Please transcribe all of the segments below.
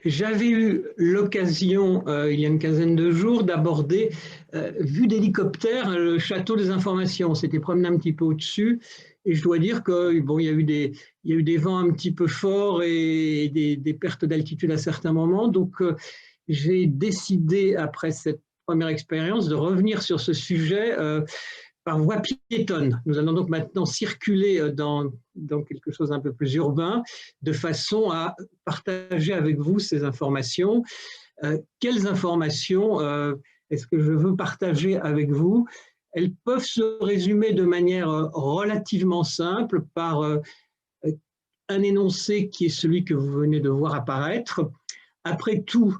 J'avais eu l'occasion, il y a une quinzaine de jours, d'aborder, vu d'hélicoptère, le château des informations. On s'était promené un petit peu au-dessus et je dois dire que bon, il y a eu des vents un petit peu forts et des pertes d'altitude à certains moments. Donc, j'ai décidé, après cette première expérience, de revenir sur ce sujet par voie piétonne. Nous allons donc maintenant circuler dans quelque chose d'un peu plus urbain, de façon à partager avec vous ces informations. Quelles informations est-ce que je veux partager avec vous? Elles peuvent se résumer de manière relativement simple par un énoncé qui est celui que vous venez de voir apparaître. Après tout,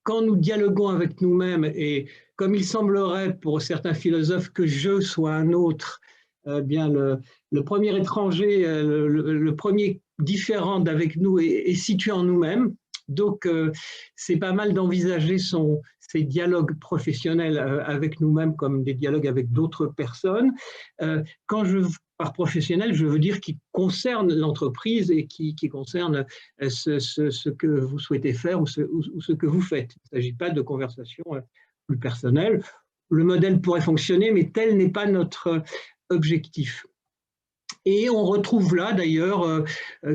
quand nous dialoguons avec nous-mêmes, et comme il semblerait pour certains philosophes que je sois un autre, bien le premier étranger, le premier différent d'avec nous est situé en nous-mêmes. Donc, c'est pas mal d'envisager ces dialogues professionnels avec nous-mêmes comme des dialogues avec d'autres personnes. Quand je par professionnel, je veux dire qui concerne l'entreprise et qui concerne ce que vous souhaitez faire ou ce que vous faites. Il ne s'agit pas de conversation plus personnelle. Le modèle pourrait fonctionner, mais tel n'est pas notre objectif. Et on retrouve là d'ailleurs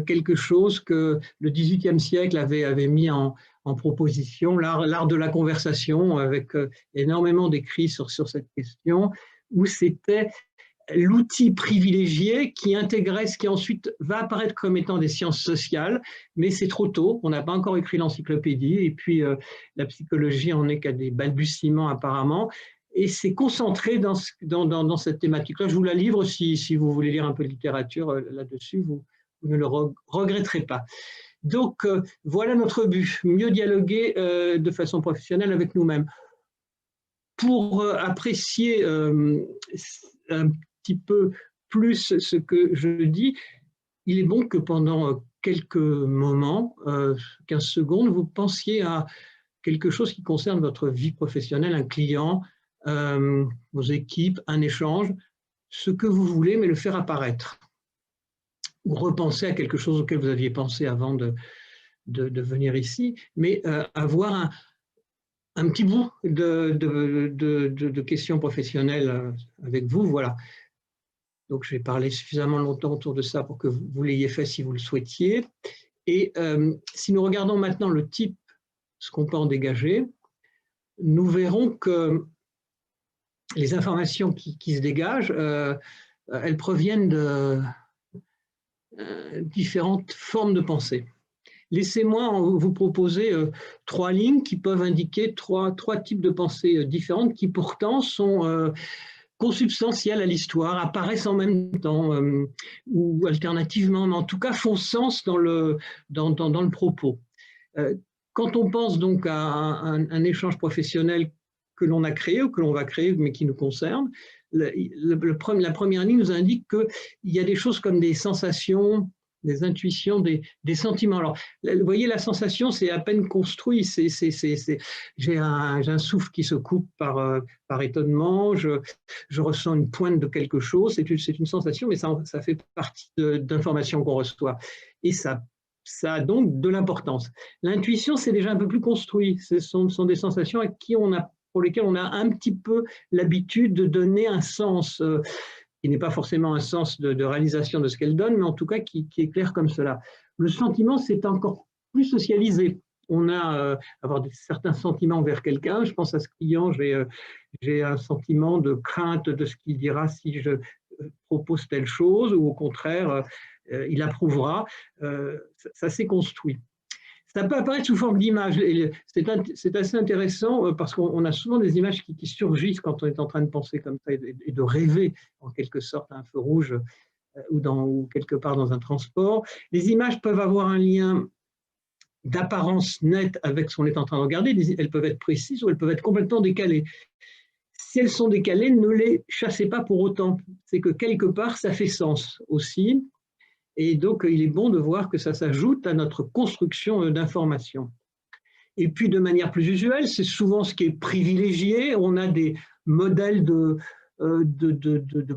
quelque chose que le XVIIIe siècle avait mis en proposition, l'art de la conversation, avec énormément d'écrits sur cette question, où c'était l'outil privilégié qui intégrait ce qui ensuite va apparaître comme étant des sciences sociales, mais c'est trop tôt, on n'a pas encore écrit l'encyclopédie, et puis la psychologie en est qu'à des balbutiements apparemment, et c'est concentré dans cette thématique-là. Je vous la livre si vous voulez lire un peu de littérature là-dessus, vous ne le regretterez pas. Donc voilà notre but, mieux dialoguer de façon professionnelle avec nous-mêmes. Pour apprécier un petit peu plus ce que je dis, il est bon que pendant quelques moments, 15 secondes, vous pensiez à quelque chose qui concerne votre vie professionnelle, un client, vos équipes, un échange, ce que vous voulez, mais le faire apparaître. Ou repenser à quelque chose auquel vous aviez pensé avant de venir ici, mais avoir un petit bout de questions professionnelles avec vous, voilà. Donc, j'ai parlé suffisamment longtemps autour de ça pour que vous l'ayez fait si vous le souhaitiez. Et si nous regardons maintenant le type, ce qu'on peut en dégager, nous verrons que les informations qui se dégagent, elles proviennent de différentes formes de pensée. Laissez-moi vous proposer 3 lignes qui peuvent indiquer trois types de pensées différentes qui pourtant sont consubstantielles à l'histoire, apparaissent en même temps ou alternativement, mais en tout cas font sens dans le propos. Quand on pense donc à un échange professionnel que l'on a créé ou que l'on va créer, mais qui nous concerne, la première ligne nous indique qu'il y a des choses comme des sensations, des intuitions, des sentiments. Alors, vous voyez, la sensation, c'est à peine construit. J'ai un souffle qui se coupe par étonnement, je ressens une pointe de quelque chose, c'est une sensation, mais ça fait partie d'informations qu'on reçoit. Et ça a donc de l'importance. L'intuition, c'est déjà un peu plus construit. Ce sont des sensations pour lesquelles on a un petit peu l'habitude de donner un sens qui n'est pas forcément un sens de réalisation de ce qu'elle donne, mais en tout cas qui est clair comme cela. Le sentiment, c'est encore plus socialisé. On a avoir certains sentiments vers quelqu'un. Je pense à ce client, j'ai un sentiment de crainte de ce qu'il dira si je propose telle chose, ou au contraire, il approuvera. Ça s'est construit. Ça peut apparaître sous forme d'images. C'est assez intéressant parce qu'on a souvent des images qui surgissent quand on est en train de penser comme ça et de rêver en quelque sorte à un feu rouge ou quelque part dans un transport. Les images peuvent avoir un lien d'apparence nette avec ce qu'on est en train de regarder. Elles peuvent être précises ou elles peuvent être complètement décalées. Si elles sont décalées, ne les chassez pas pour autant. C'est que quelque part, ça fait sens aussi. Et donc, il est bon de voir que ça s'ajoute à notre construction d'informations. Et puis, de manière plus usuelle, c'est souvent ce qui est privilégié. On a des modèles de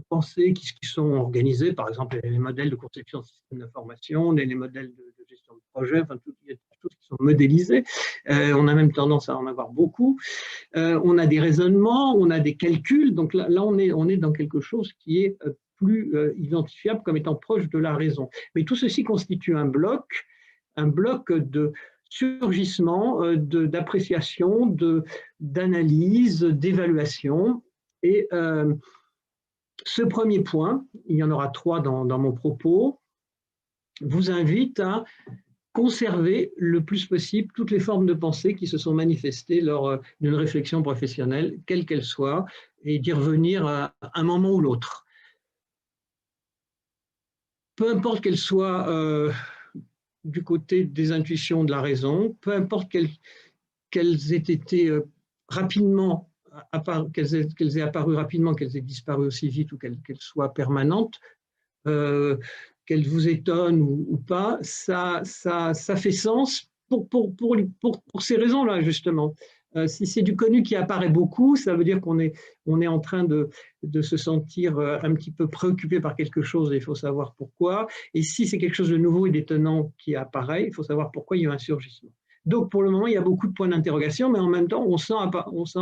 pensée qui sont organisés, par exemple les modèles de conception de système d'information, les modèles de gestion de projet, enfin, il y a choses qui sont modélisées. On a même tendance à en avoir beaucoup. On a des raisonnements, on a des calculs. Donc là on est dans quelque chose qui est plus identifiable comme étant proche de la raison. Mais tout ceci constitue un bloc de surgissement, d'appréciation, d'analyse, d'évaluation. Et ce premier point, il y en aura 3 dans mon propos, vous invite à conserver le plus possible toutes les formes de pensée qui se sont manifestées lors d'une réflexion professionnelle, quelle qu'elle soit, et d'y revenir à un moment ou l'autre. Peu importe qu'elle soit du côté des intuitions de la raison, peu importe qu'elles aient été rapidement, qu'elles aient apparu rapidement, qu'elles aient disparu aussi vite ou qu'elles soient permanentes, qu'elles vous étonnent ou pas, ça fait sens pour ces raisons-là, justement. Si c'est du connu qui apparaît beaucoup, ça veut dire qu'on est en train de se sentir un petit peu préoccupé par quelque chose et il faut savoir pourquoi. Et si c'est quelque chose de nouveau et d'étonnant qui apparaît, il faut savoir pourquoi il y a un surgissement. Donc, pour le moment, il y a beaucoup de points d'interrogation, mais en même temps, on sent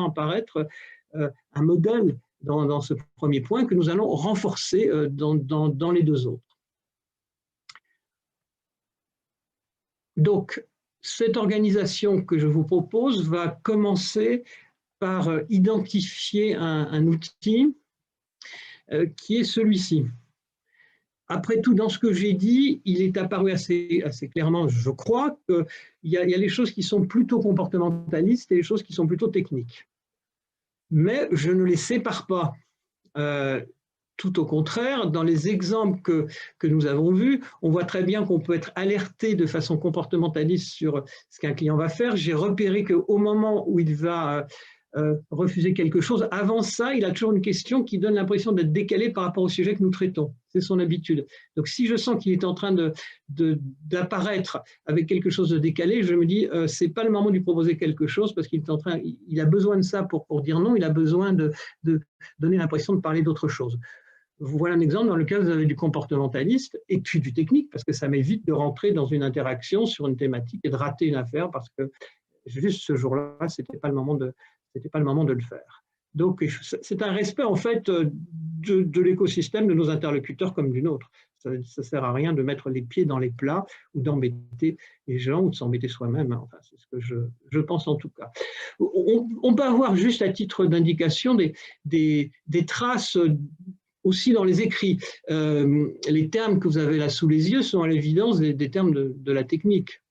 apparaître un modèle dans ce premier point que nous allons renforcer dans les 2 autres. Donc, cette organisation que je vous propose va commencer par identifier un outil qui est celui-ci. Après tout, dans ce que j'ai dit, il est apparu assez clairement, je crois, qu'il y a les choses qui sont plutôt comportementalistes et les choses qui sont plutôt techniques. Mais je ne les sépare pas. Tout au contraire, dans les exemples que nous avons vus, on voit très bien qu'on peut être alerté de façon comportementaliste sur ce qu'un client va faire. J'ai repéré qu'au moment où il va refuser quelque chose, avant ça, il a toujours une question qui donne l'impression d'être décalé par rapport au sujet que nous traitons. C'est son habitude. Donc, si je sens qu'il est en train d'apparaître avec quelque chose de décalé, je me dis, c'est pas le moment de lui proposer quelque chose parce qu'il a besoin de ça pour dire non, il a besoin de donner l'impression de parler d'autre chose. Voilà un exemple dans lequel vous avez du comportementaliste et puis du technique, parce que ça m'évite de rentrer dans une interaction sur une thématique et de rater une affaire parce que juste ce jour-là, c'était pas le moment de le faire. Donc, c'est un respect en fait de l'écosystème de nos interlocuteurs comme du nôtre. Ça ne sert à rien de mettre les pieds dans les plats ou d'embêter les gens ou de s'embêter soi-même. Enfin, c'est ce que je pense en tout cas. On peut avoir juste à titre d'indication des traces aussi dans les écrits. Les termes que vous avez là sous les yeux sont à l'évidence des termes de la technique.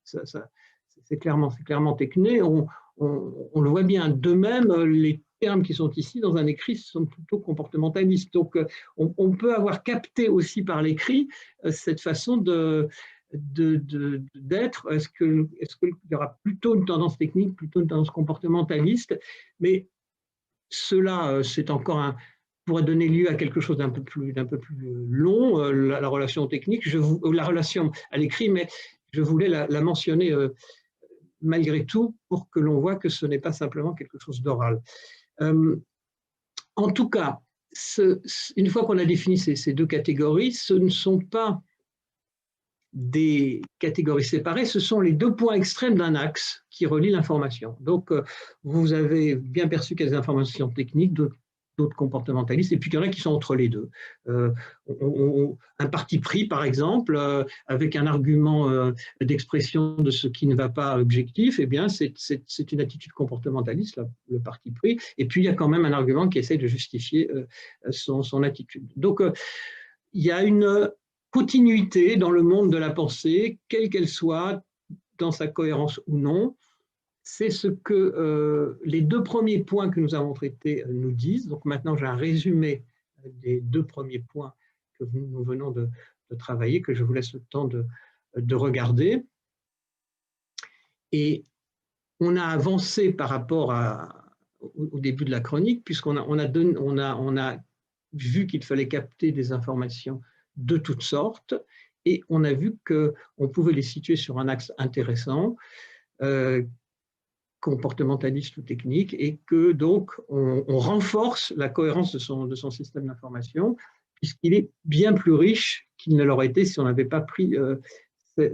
C'est clairement techné. On le voit bien. De même, les termes qui sont ici dans un écrit sont plutôt comportementalistes. Donc, on peut avoir capté aussi par l'écrit cette façon d'être. Est-ce qu'il y aura plutôt une tendance technique, plutôt une tendance comportementaliste? Mais cela, c'est encore pourrait donner lieu à quelque chose d'un peu plus long, la relation technique, la relation à l'écrit, mais je voulais la mentionner malgré tout pour que l'on voit que ce n'est pas simplement quelque chose d'oral. En tout cas, une fois qu'on a défini ces 2 catégories, ce ne sont pas des catégories séparées, ce sont les 2 points extrêmes d'un axe qui relie l'information. Donc, vous avez bien perçu qu'il y a des informations techniques, d'autres comportementalistes, et puis il y en a qui sont entre les 2. Un parti pris, par exemple, avec un argument d'expression de ce qui ne va pas objectif, eh bien, c'est une attitude comportementaliste, le parti pris, et puis il y a quand même un argument qui essaie de justifier son attitude. Donc, il y a une continuité dans le monde de la pensée, quelle qu'elle soit, dans sa cohérence ou non. C'est ce que les 2 premiers points que nous avons traités nous disent. Donc maintenant, j'ai un résumé des 2 premiers points que nous venons de travailler, que je vous laisse le temps de regarder. Et on a avancé par rapport au début de la chronique, puisqu'on a vu qu'il fallait capter des informations de toutes sortes, et on a vu qu'on pouvait les situer sur un axe intéressant, comportementaliste ou technique, et que donc on renforce la cohérence de son système d'information, puisqu'il est bien plus riche qu'il ne l'aurait été si on n'avait pas pris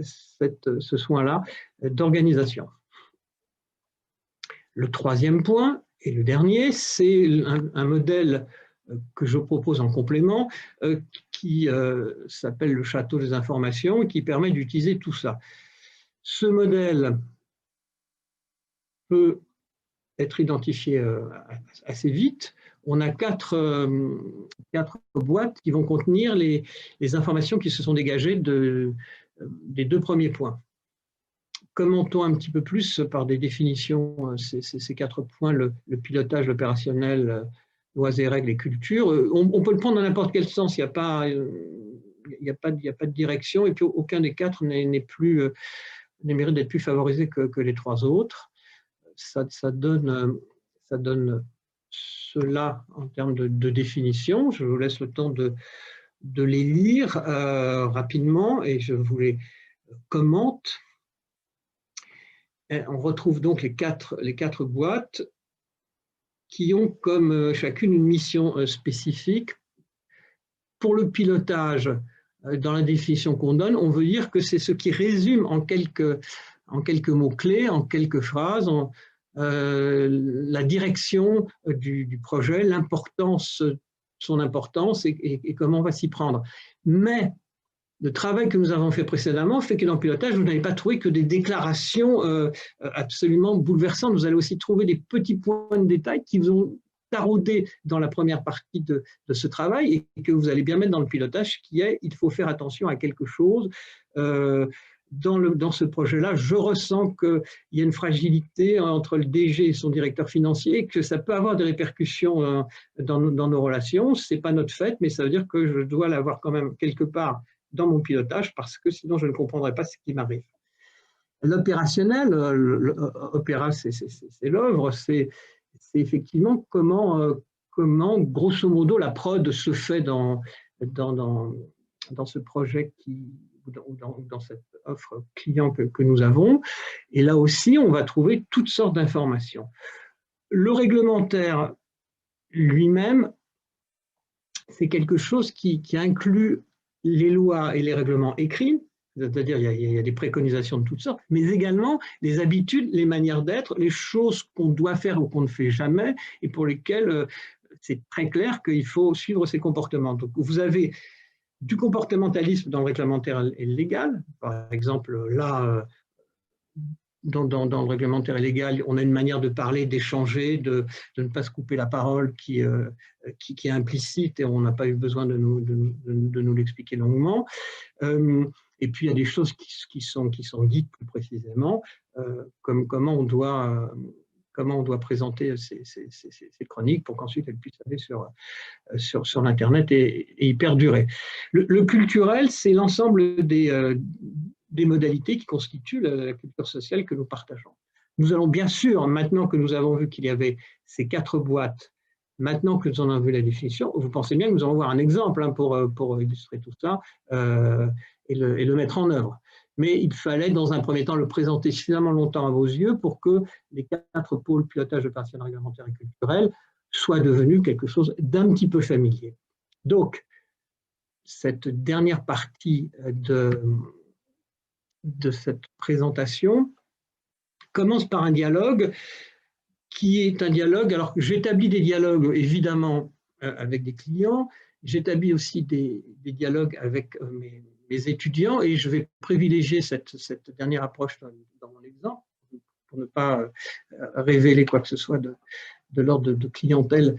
ce soin-là d'organisation. Le troisième point, et le dernier, c'est un modèle que je propose en complément, qui s'appelle le château des informations, et qui permet d'utiliser tout ça. Ce modèle peut être identifié assez vite. On a quatre boîtes qui vont contenir les informations qui se sont dégagées des deux premiers points. Commentons un petit peu plus par des définitions ces 4 points, le pilotage opérationnel, lois et règles et culture. On peut le prendre dans n'importe quel sens, il n'y a pas de direction, et puis aucun des 4 ne mérite d'être plus favorisé que les 3 autres. Ça donne cela en termes de définition. Je vous laisse le temps de les lire rapidement et je vous les commente. On retrouve donc les quatre boîtes qui ont comme chacune une mission spécifique. Pour le pilotage, dans la définition qu'on donne, on veut dire que c'est ce qui résume en quelques mots-clés, en quelques phrases, la direction du projet, son importance et comment on va s'y prendre. Mais le travail que nous avons fait précédemment fait que dans le pilotage, vous n'avez pas trouvé que des déclarations absolument bouleversantes. Vous allez aussi trouver des petits points de détail qui vous ont taraudé dans la première partie de ce travail et que vous allez bien mettre dans le pilotage, qui est il faut faire attention à quelque chose. Dans ce projet-là, je ressens qu'il y a une fragilité entre le DG et son directeur financier, que ça peut avoir des répercussions dans nos relations. Ce n'est pas notre fait, mais ça veut dire que je dois l'avoir quand même quelque part dans mon pilotage, parce que sinon je ne comprendrai pas ce qui m'arrive. L'opérationnel, l'opéra c'est l'œuvre, c'est effectivement comment, grosso modo, la prod se fait dans ce projet dans cette offre client que nous avons. Et là aussi, on va trouver toutes sortes d'informations. Le réglementaire lui-même, c'est quelque chose qui inclut les lois et les règlements écrits, c'est-à-dire il y a des préconisations de toutes sortes, mais également les habitudes, les manières d'être, les choses qu'on doit faire ou qu'on ne fait jamais, et pour lesquelles c'est très clair qu'il faut suivre ces comportements. Donc vous avez du comportementalisme dans le réglementaire et le légal. Par exemple, là, dans le réglementaire et légal, on a une manière de parler, d'échanger, de ne pas se couper la parole qui est implicite et on n'a pas eu besoin de nous l'expliquer longuement. Et puis, il y a des choses qui sont dites plus précisément, comme comment on doit présenter ces chroniques pour qu'ensuite elles puissent aller sur l'Internet et y perdurer. Le culturel, c'est l'ensemble des modalités qui constituent la culture sociale que nous partageons. Nous allons bien sûr, maintenant que nous avons vu qu'il y avait ces 4 boîtes, maintenant que nous en avons vu la définition, vous pensez bien que nous allons voir un exemple pour illustrer tout ça et le mettre en œuvre. Mais il fallait, dans un premier temps, le présenter suffisamment longtemps à vos yeux pour que les 4 pôles pilotage opérationnel, réglementaire et culturel soient devenus quelque chose d'un petit peu familier. Donc, cette dernière partie de cette présentation commence par un dialogue qui est un dialogue, alors que j'établis des dialogues évidemment avec des clients, j'établis aussi des dialogues avec mes étudiants et je vais privilégier cette dernière approche dans mon exemple pour ne pas révéler quoi que ce soit de l'ordre de clientèle.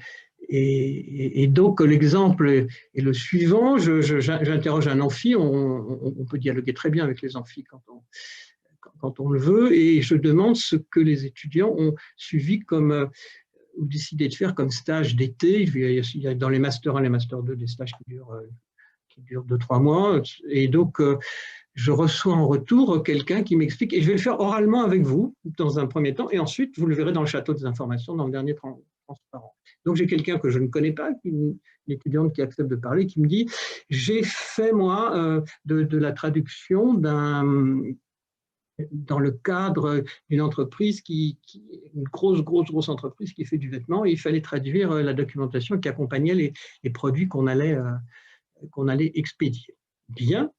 Et donc l'exemple est le suivant, j'interroge un amphi, on peut dialoguer très bien avec les amphis quand on le veut, et je demande ce que les étudiants ont suivi ou décidé de faire comme stage d'été. Il y a dans les Master 1, les Master 2, des stages qui durent 2-3 mois, et donc je reçois en retour quelqu'un qui m'explique, et je vais le faire oralement avec vous dans un premier temps, et ensuite vous le verrez dans le château des informations, dans le dernier transparent. Donc j'ai quelqu'un que je ne connais pas, une étudiante qui accepte de parler, qui me dit « J'ai fait moi de la traduction dans le cadre d'une entreprise une grosse entreprise qui fait du vêtement, et il fallait traduire la documentation qui accompagnait les produits qu'on allait expédier. » Bien.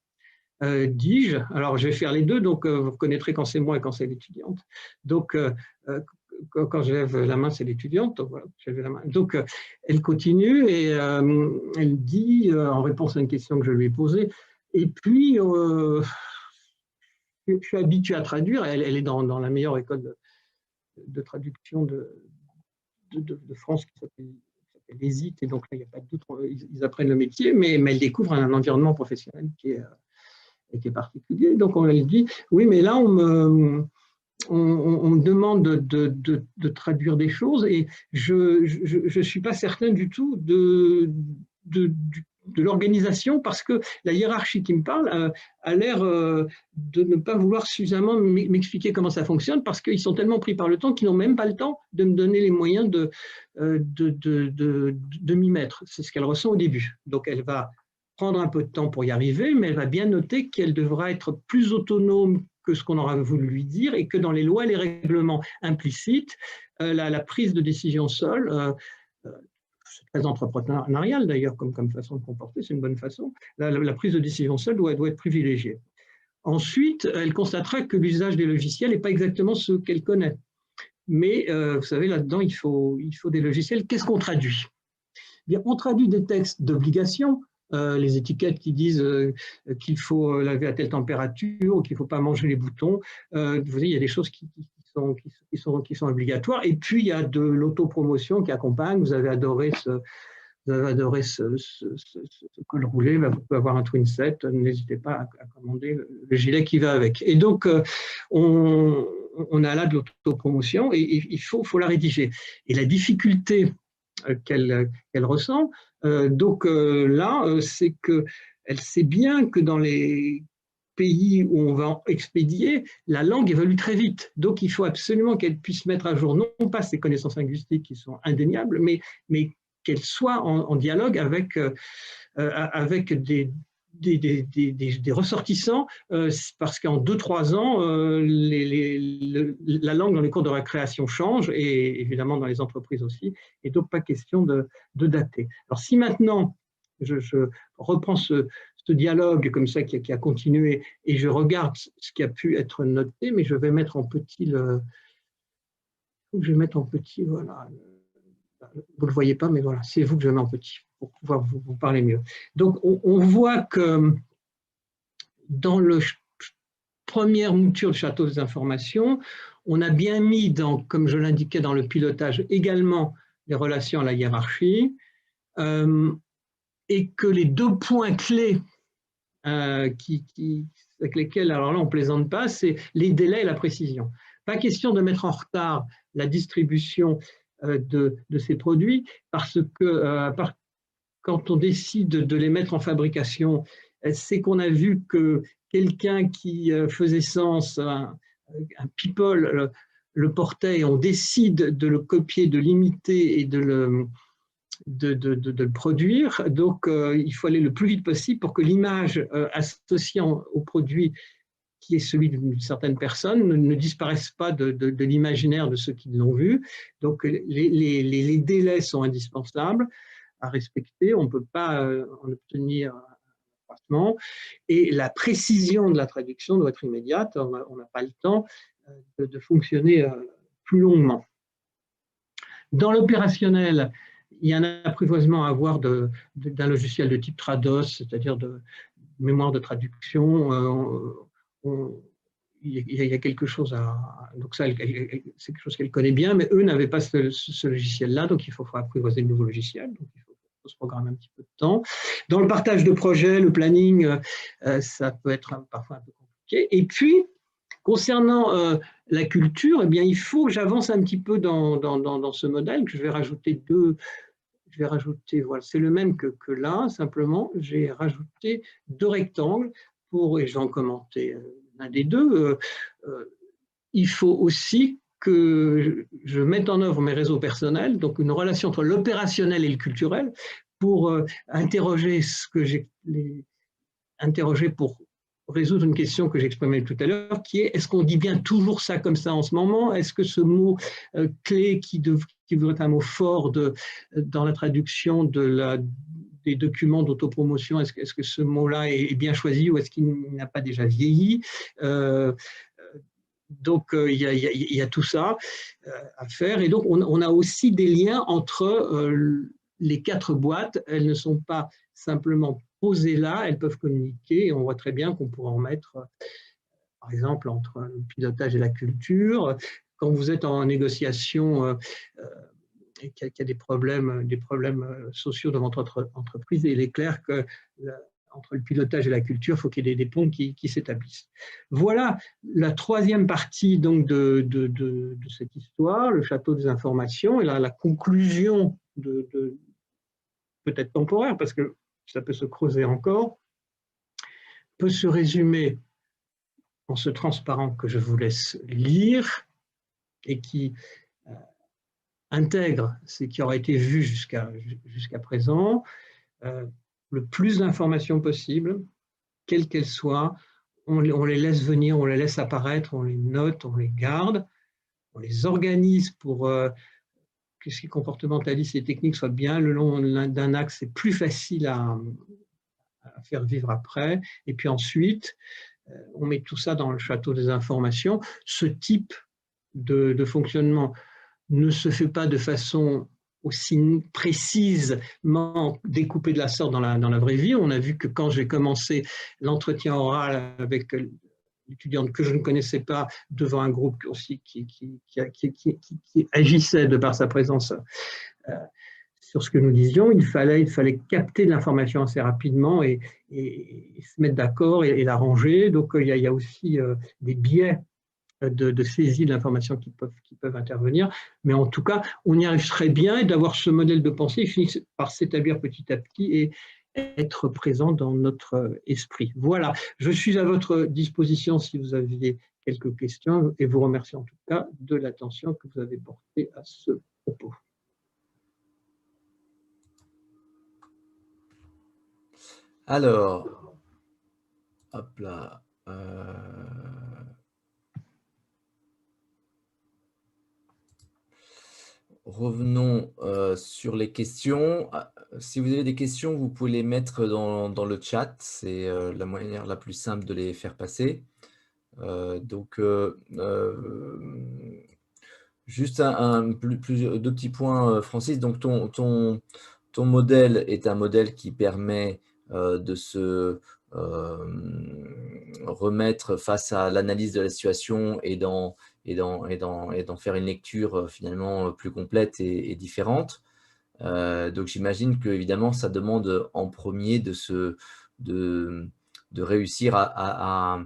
dis-je. Alors, je vais faire les deux, donc vous reconnaîtrez quand c'est moi et quand c'est l'étudiante. Donc, quand je lève la main, c'est l'étudiante. Donc, voilà, je lève la main. Donc, elle continue et elle dit, en réponse à une question que je lui ai posée, et puis, je suis habituée à traduire. Elle est dans la meilleure école de traduction de France qui s'appelle l'ESIT, et donc là, il n'y a pas de doute, ils apprennent le métier, mais elle découvre un environnement professionnel qui est particulier. Donc, on lui dit, oui, mais là, on me demande de traduire des choses et je ne suis pas certain du tout de l'organisation, parce que la hiérarchie qui me parle a l'air de ne pas vouloir suffisamment m'expliquer comment ça fonctionne, parce qu'ils sont tellement pris par le temps qu'ils n'ont même pas le temps de me donner les moyens de m'y mettre. C'est ce qu'elle ressent au début. Donc elle va prendre un peu de temps pour y arriver, mais elle va bien noter qu'elle devra être plus autonome que ce qu'on aura voulu lui dire, et que dans les lois et les règlements implicites, la prise de décision seule, c'est très entrepreneurial d'ailleurs comme façon de comporter, c'est une bonne façon, la prise de décision seule doit être privilégiée. Ensuite, elle constatera que l'usage des logiciels n'est pas exactement ce qu'elle connaît. Mais vous savez, là-dedans, il faut des logiciels. Qu'est-ce qu'on traduit? Bien, on traduit des textes d'obligation, les étiquettes qui disent qu'il faut laver à telle température ou qu'il ne faut pas manger les boutons. Vous voyez, il y a des choses qui sont obligatoires. Et puis, il y a de l'autopromotion qui accompagne. Vous avez adoré ce col roulé, vous pouvez avoir un twin set, n'hésitez pas à commander le gilet qui va avec. Et donc, on a là de l'autopromotion et il faut la rédiger. Et la difficulté qu'elle ressent, c'est qu'elle sait bien que dans les pays où on va expédier, la langue évolue très vite. Donc, il faut absolument qu'elle puisse mettre à jour non pas ses connaissances linguistiques qui sont indéniables, mais qu'elle soit en dialogue avec des ressortissants, parce qu'en 2-3 ans, la langue dans les cours de récréation change, et évidemment dans les entreprises aussi, et donc pas question de dater. Alors si maintenant, je reprends ce dialogue comme ça qui a continué, et je regarde ce qui a pu être noté, mais je vais mettre en petit voilà. Vous ne le voyez pas, mais voilà, c'est vous que je mets en petit pour pouvoir vous parler mieux. Donc, on voit que dans le première mouture de château des informations, on a bien mis, comme je l'indiquais dans le pilotage, également les relations à la hiérarchie, et que les 2 points clés avec lesquels, alors là, on ne plaisante pas, c'est les délais et la précision. Pas question de mettre en retard la distribution de ces produits, parce que quand on décide de les mettre en fabrication, c'est qu'on a vu que quelqu'un qui faisait sens, un people, le portait, et on décide de le copier, de l'imiter et de le produire. Donc, il faut aller le plus vite possible pour que l'image associée au produit, qui est celui d'une certaine personne, ne disparaissent pas de l'imaginaire de ceux qui l'ont vu. Donc, les délais sont indispensables à respecter. On ne peut pas en obtenir rapidement. Et la précision de la traduction doit être immédiate. On n'a pas le temps de fonctionner plus longuement. Dans l'opérationnel, il y a un apprivoisement à avoir d'un logiciel de type Trados, c'est-à-dire de mémoire de traduction. Il y a quelque chose donc ça, c'est quelque chose qu'elle connaît bien, mais eux n'avaient pas ce logiciel-là, donc il faut apprivoiser le nouveau logiciel. Donc il faut se programmer un petit peu de temps. Dans le partage de projet, le planning, ça peut être parfois un peu compliqué. Et puis, concernant la culture, eh bien, il faut que j'avance un petit peu dans ce modèle, que je vais rajouter voilà, c'est le même que là, simplement, j'ai rajouté 2 rectangles et je vais en commenter l'un des 2. Il faut aussi que je mette en œuvre mes réseaux personnels, donc une relation entre l'opérationnel et le culturel, pour interroger pour résoudre une question que j'exprimais tout à l'heure, qui est: est-ce qu'on dit bien toujours ça comme ça en ce moment? Est-ce que ce mot clé qui devrait être un mot fort dans la traduction des des documents d'autopromotion, est-ce que ce mot-là est bien choisi ou est-ce qu'il n'a pas déjà vieilli? Donc, il y a tout ça à faire. Et donc, on a aussi des liens entre les 4 boîtes. Elles ne sont pas simplement posées là, elles peuvent communiquer. Et on voit très bien qu'on pourrait en mettre, par exemple, entre le pilotage et la culture. Quand vous êtes en négociation et qu'il y a des problèmes sociaux dans votre entreprise, il est clair que entre le pilotage et la culture, il faut qu'il y ait des ponts qui s'établissent. Voilà la 3e partie donc, de cette histoire, le château des informations, et là, la conclusion peut-être temporaire, parce que ça peut se creuser encore, peut se résumer en ce transparent que je vous laisse lire et qui intègre ce qui aura été vu jusqu'à présent, le plus d'informations possible, quelles qu'elles soient, on les laisse venir, on les laisse apparaître, on les note, on les garde, on les organise pour que ce qui est comportementaliste et technique soit bien le long d'un axe, c'est plus facile à faire vivre après. Et puis ensuite, on met tout ça dans le château des informations. Ce type de fonctionnement ne se fait pas de façon aussi précisément découpée de la sorte dans la vraie vie. On a vu que quand j'ai commencé l'entretien oral avec l'étudiante que je ne connaissais pas devant un groupe aussi qui agissait de par sa présence sur ce que nous disions, il fallait capter de l'information assez rapidement et se mettre d'accord et l'arranger. Donc il y a aussi des biais de saisie de l'information qui peuvent intervenir. Mais en tout cas, on y arrive très bien et d'avoir ce modèle de pensée finit par s'établir petit à petit et être présent dans notre esprit. Voilà, je suis à votre disposition si vous aviez quelques questions et vous remercie en tout cas de l'attention que vous avez portée à ce propos. Alors, hop là. Revenons sur les questions. Si vous avez des questions, vous pouvez les mettre dans le chat. C'est la manière la plus simple de les faire passer. Juste deux petits points, Francis. Donc, ton modèle est un modèle qui permet de se remettre face à l'analyse de la situation et d'en faire une lecture finalement plus complète et différente. Donc, j'imagine que évidemment, ça demande en premier de réussir à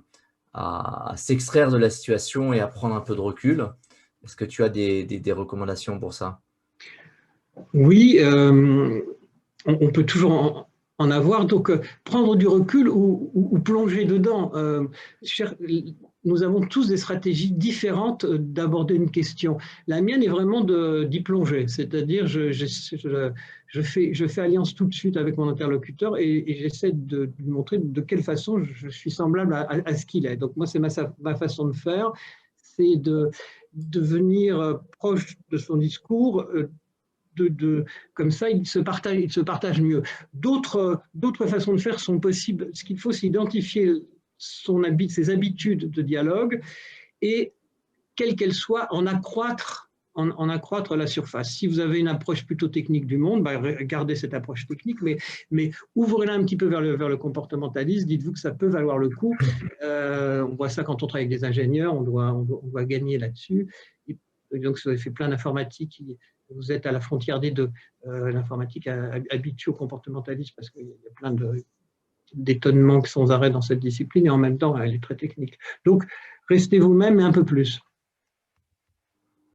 s'extraire de la situation et à prendre un peu de recul. Est-ce que tu as des recommandations pour ça? Oui, on peut toujours en avoir. Donc, prendre du recul ou plonger dedans. Nous avons tous des stratégies différentes d'aborder une question. La mienne est vraiment d'y plonger, c'est-à-dire je fais alliance tout de suite avec mon interlocuteur et j'essaie de lui montrer de quelle façon je suis semblable à ce qu'il est. Donc moi, c'est ma façon de faire, c'est de devenir proche de son discours, comme ça, il se partage mieux. D'autres façons de faire sont possibles. Ce qu'il faut, c'est identifier ses habitudes de dialogue et, quelles qu'elles soient, en accroître la surface. Si vous avez une approche plutôt technique du monde, gardez cette approche technique, mais ouvrez-la un petit peu vers le comportementaliste, dites-vous que ça peut valoir le coup. On voit ça quand on travaille avec des ingénieurs, on doit gagner là-dessus. Et donc, si vous avez fait plein d'informatique, vous êtes à la frontière des deux. L'informatique habitue au comportementalisme parce qu'il y a plein d'étonnements sans arrêt dans cette discipline et en même temps, elle est très technique. Donc, restez vous-même et un peu plus.